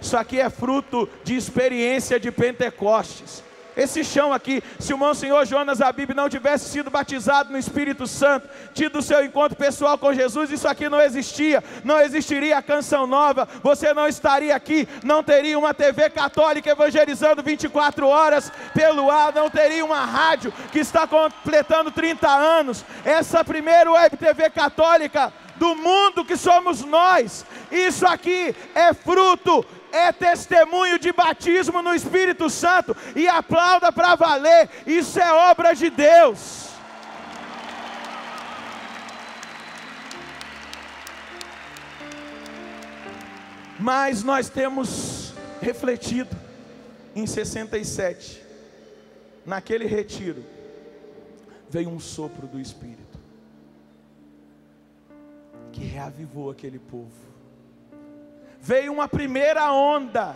Isso aqui é fruto de experiência de Pentecostes. Esse chão aqui, se o Monsenhor Jonas Abib não tivesse sido batizado no Espírito Santo, tido o seu encontro pessoal com Jesus, isso aqui não existia, não existiria a Canção Nova, você não estaria aqui, não teria uma TV católica evangelizando 24 horas pelo ar, não teria uma rádio que está completando 30 anos, essa primeira web TV católica do mundo que somos nós. Isso aqui é fruto, é testemunho de batismo no Espírito Santo, e aplauda para valer, isso é obra de Deus. Mas nós temos refletido em 67, naquele retiro, veio um sopro do Espírito, que reavivou aquele povo. Veio uma primeira onda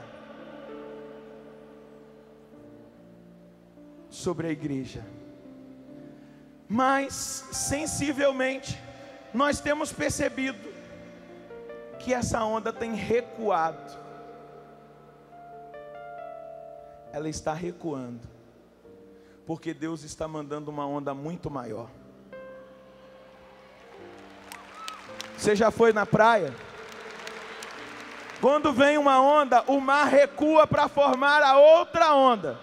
sobre a igreja, mas sensivelmente nós temos percebido que essa onda tem recuado. Ela está recuando, porque Deus está mandando uma onda muito maior. Você já foi na praia? Quando vem uma onda, o mar recua para formar a outra onda.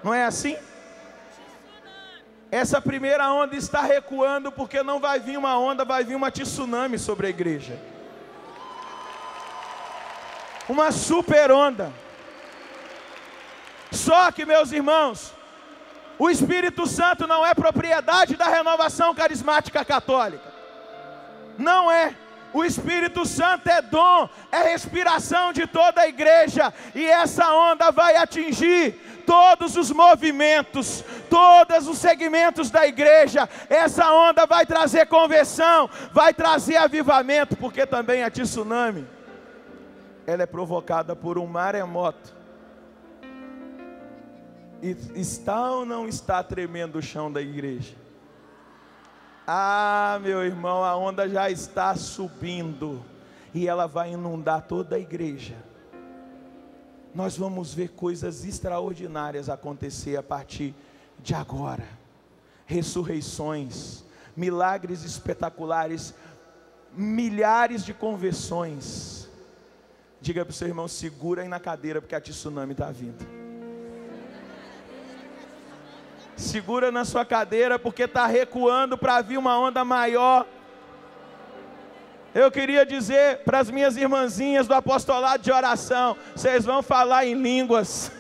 Não é assim? Essa primeira onda está recuando, porque não vai vir uma onda, vai vir uma tsunami sobre a igreja. Uma super onda. Só que, meus irmãos, o Espírito Santo não é propriedade da Renovação Carismática Católica. Não é. O Espírito Santo é dom, é respiração de toda a igreja, e essa onda vai atingir todos os movimentos, todos os segmentos da igreja. Essa onda vai trazer conversão, vai trazer avivamento, porque também a tsunami, ela é provocada por um maremoto. E está ou não está tremendo o chão da igreja? Ah, meu irmão, a onda já está subindo, e ela vai inundar toda a igreja. Nós vamos ver coisas extraordinárias acontecer a partir de agora. Ressurreições, milagres espetaculares, milhares de conversões. Diga para o seu irmão, segura aí na cadeira, porque a tsunami está vindo. Segura na sua cadeira, porque está recuando para vir uma onda maior. Eu queria dizer para as minhas irmãzinhas do apostolado de oração: vocês vão falar em línguas.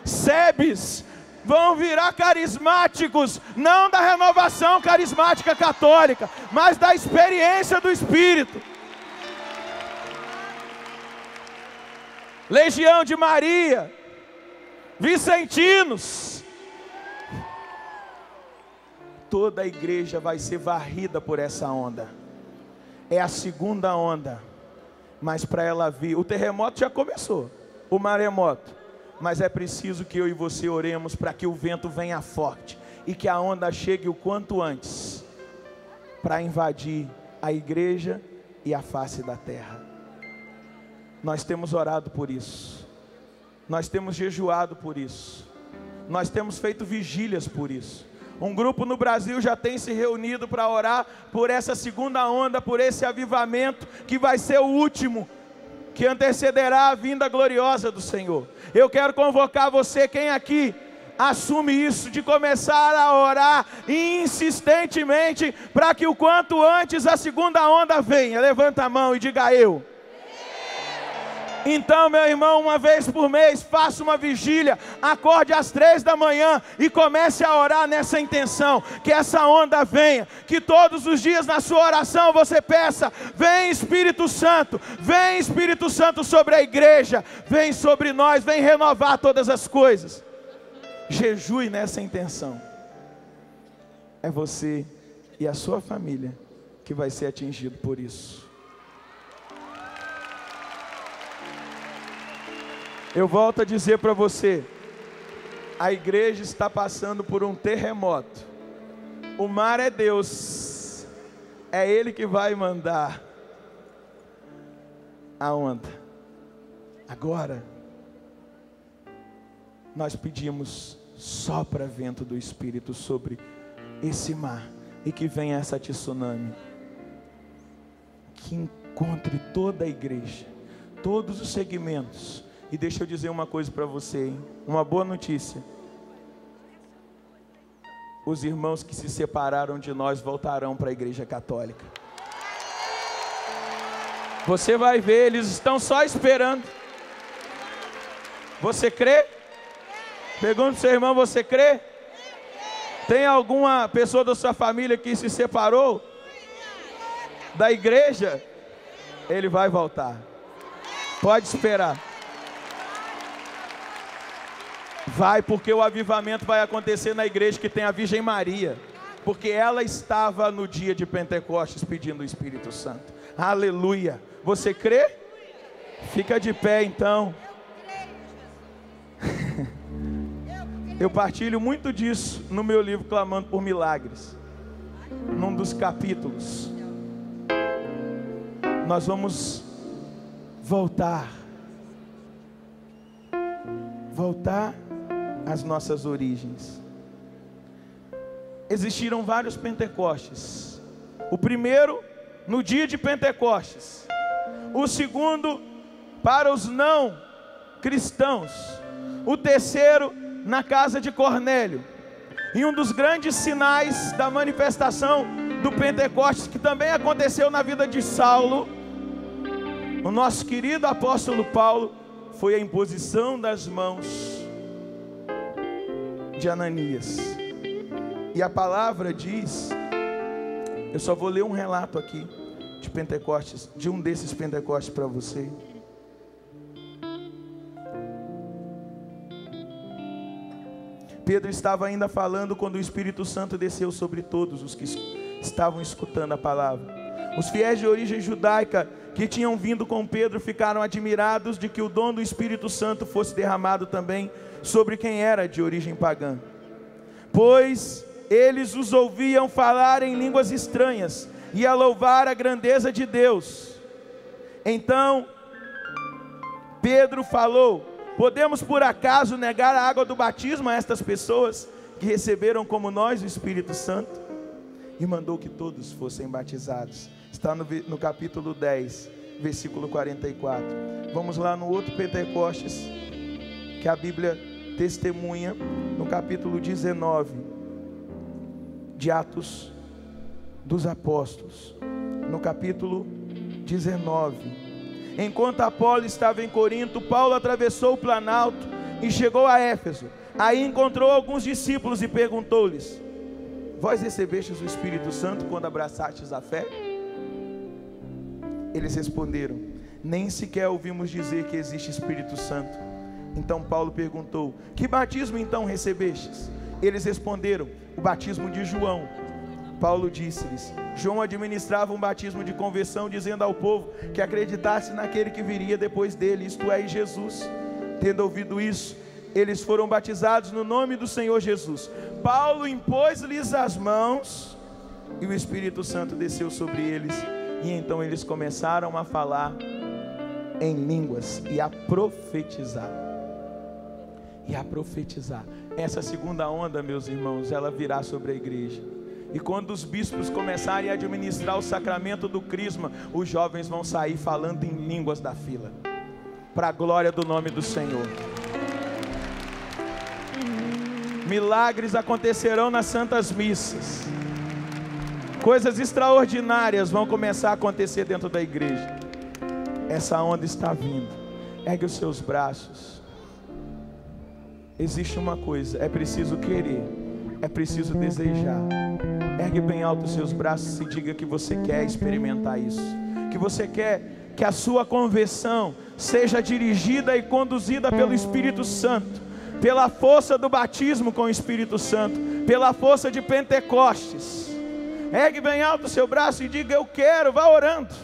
Sebes vão virar carismáticos, não da Renovação Carismática Católica, mas da experiência do Espírito. Legião de Maria, Vicentinos, toda a igreja vai ser varrida por essa onda. É a segunda onda, mas para ela vir, o terremoto já começou, o maremoto, mas é preciso que eu e você oremos para que o vento venha forte, e que a onda chegue o quanto antes, para invadir a igreja e a face da terra. Nós temos orado por isso, nós temos jejuado por isso, nós temos feito vigílias por isso. Um grupo no Brasil já tem se reunido para orar por essa segunda onda, por esse avivamento que vai ser o último, que antecederá a vinda gloriosa do Senhor. Eu quero convocar você, quem aqui assume isso, de começar a orar insistentemente, para que o quanto antes a segunda onda venha. Levanta a mão e diga: eu. Então, meu irmão, uma vez por mês, faça uma vigília, acorde às 3 da manhã e comece a orar nessa intenção, que essa onda venha, que todos os dias na sua oração você peça: vem Espírito Santo sobre a igreja, vem sobre nós, vem renovar todas as coisas. Jejue nessa intenção. É você e a sua família que vai ser atingido por isso. Eu volto a dizer para você, a igreja está passando por um terremoto. O mar é Deus, é Ele que vai mandar a onda. Agora, nós pedimos: sopra vento do Espírito sobre esse mar, e que venha essa tsunami, que encontre toda a igreja, todos os segmentos. E deixa eu dizer uma coisa para você, hein? Uma boa notícia: os irmãos que se separaram de nós voltarão para a igreja católica. Você vai ver, eles estão só esperando. Você crê? Pergunta ao seu irmão: você crê? Tem alguma pessoa da sua família que se separou da igreja? Ele vai voltar. Pode esperar. Vai, porque o avivamento vai acontecer na igreja que tem a Virgem Maria, porque ela estava no dia de Pentecostes pedindo o Espírito Santo. Aleluia. Você crê? Fica de pé então. Eu partilho muito disso no meu livro Clamando por Milagres. Num dos capítulos, nós vamos voltar às nossas origens. Existiram vários Pentecostes. O primeiro no dia de Pentecostes, o segundo para os não cristãos, o terceiro na casa de Cornélio. E um dos grandes sinais da manifestação do Pentecostes, que também aconteceu na vida de Saulo, o nosso querido apóstolo Paulo, foi a imposição das mãos de Ananias. E a palavra diz, eu só vou ler um relato aqui de Pentecostes, de um desses Pentecostes para você. Pedro estava ainda falando quando o Espírito Santo desceu sobre todos os que estavam escutando a palavra. Os fiéis de origem judaica que tinham vindo com Pedro ficaram admirados de que o dom do Espírito Santo fosse derramado também sobre quem era de origem pagã, pois eles os ouviam falar em línguas estranhas e a louvar a grandeza de Deus. Então Pedro falou: podemos por acaso negar a água do batismo a estas pessoas que receberam como nós o Espírito Santo? E mandou que todos fossem batizados. Está no capítulo 10, versículo 44. Vamos lá no outro Pentecostes, que a Bíblia testemunha, no capítulo 19 de Atos dos Apóstolos. No capítulo 19. Enquanto Apolo estava em Corinto, Paulo atravessou o Planalto e chegou a Éfeso. Aí encontrou alguns discípulos e perguntou-lhes: vós recebestes o Espírito Santo quando abraçastes a fé? Eles responderam: nem sequer ouvimos dizer que existe Espírito Santo. Então Paulo perguntou: que batismo então recebestes? Eles responderam: o batismo de João. Paulo disse-lhes: João administrava um batismo de conversão, dizendo ao povo que acreditasse naquele que viria depois dele, isto é, Jesus. Tendo ouvido isso, eles foram batizados no nome do Senhor Jesus. Paulo impôs-lhes as mãos e o Espírito Santo desceu sobre eles. E então eles começaram a falar em línguas e a profetizar. Essa segunda onda, meus irmãos, ela virá sobre a igreja. E quando os bispos começarem a administrar o sacramento do crisma, os jovens vão sair falando em línguas da fila, para a glória do nome do Senhor. Milagres acontecerão nas santas missas. Coisas extraordinárias vão começar a acontecer dentro da igreja. Essa onda está vindo. Ergue os seus braços. Existe uma coisa, é preciso querer, é preciso desejar. Ergue bem alto os seus braços e diga que você quer experimentar isso, que você quer que a sua conversão seja dirigida e conduzida pelo Espírito Santo, pela força do batismo com o Espírito Santo, pela força de Pentecostes. Ergue bem alto o seu braço e diga: eu quero. Vá orando.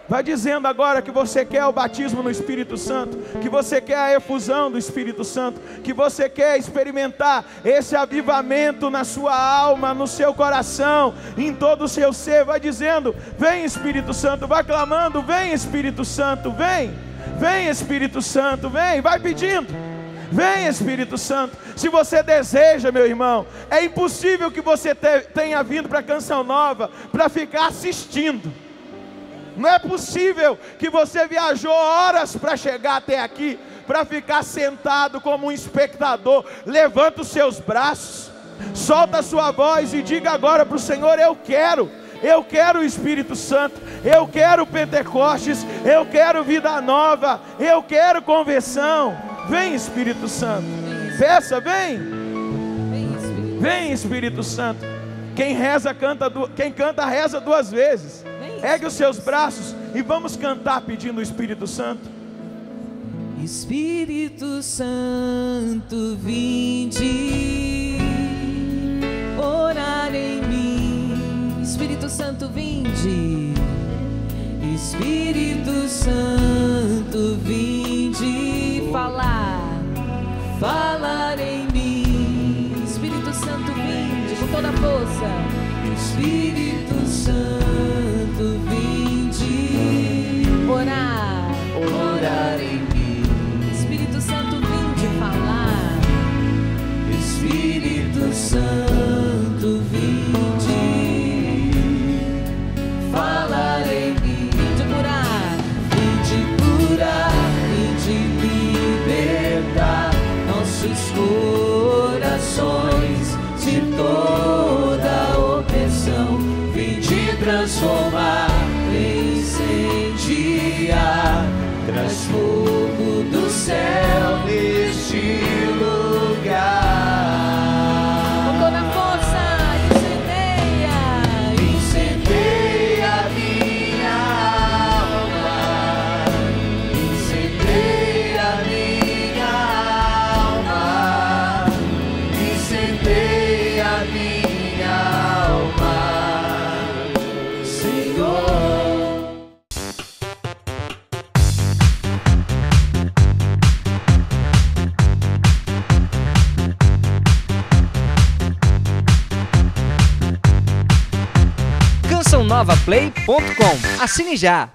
Vai dizendo agora que você quer o batismo no Espírito Santo, que você quer a efusão do Espírito Santo, que você quer experimentar esse avivamento na sua alma, no seu coração, em todo o seu ser. Vai dizendo: vem Espírito Santo. Vai clamando: vem Espírito Santo, vem. Vem Espírito Santo, vem. Vai pedindo: vem Espírito Santo. Se você deseja, meu irmão, é impossível que você tenha vindo para a Canção Nova para ficar assistindo. Não é possível que você viajou horas para chegar até aqui, para ficar sentado como um espectador. Levanta os seus braços, solta a sua voz e diga agora para o Senhor: eu quero o Espírito Santo, eu quero Pentecostes, eu quero vida nova, eu quero conversão. Vem Espírito Santo, peça, vem. Vem Espírito Santo. Quem canta reza duas vezes. Ergue os seus braços e vamos cantar pedindo o Espírito Santo. Espírito Santo, vinde orar em mim. Espírito Santo, vinde. Espírito Santo, vinde falar em mim. Espírito Santo, vinde com toda a força. Espírito Santo, vinde orar em mim. Espírito Santo, vinde falar. Espírito Santo, vinde falar em mim. Vinde curar, vinde libertar nossos corações de toda opressão. Vinde transformar, incendiar, traz fogo do céu neste lugar. Com toda a força, incendeia minha alma, incendeia minha alma, incendeia minha alma, Senhor. CançãoNovaPlay.com. Assine já!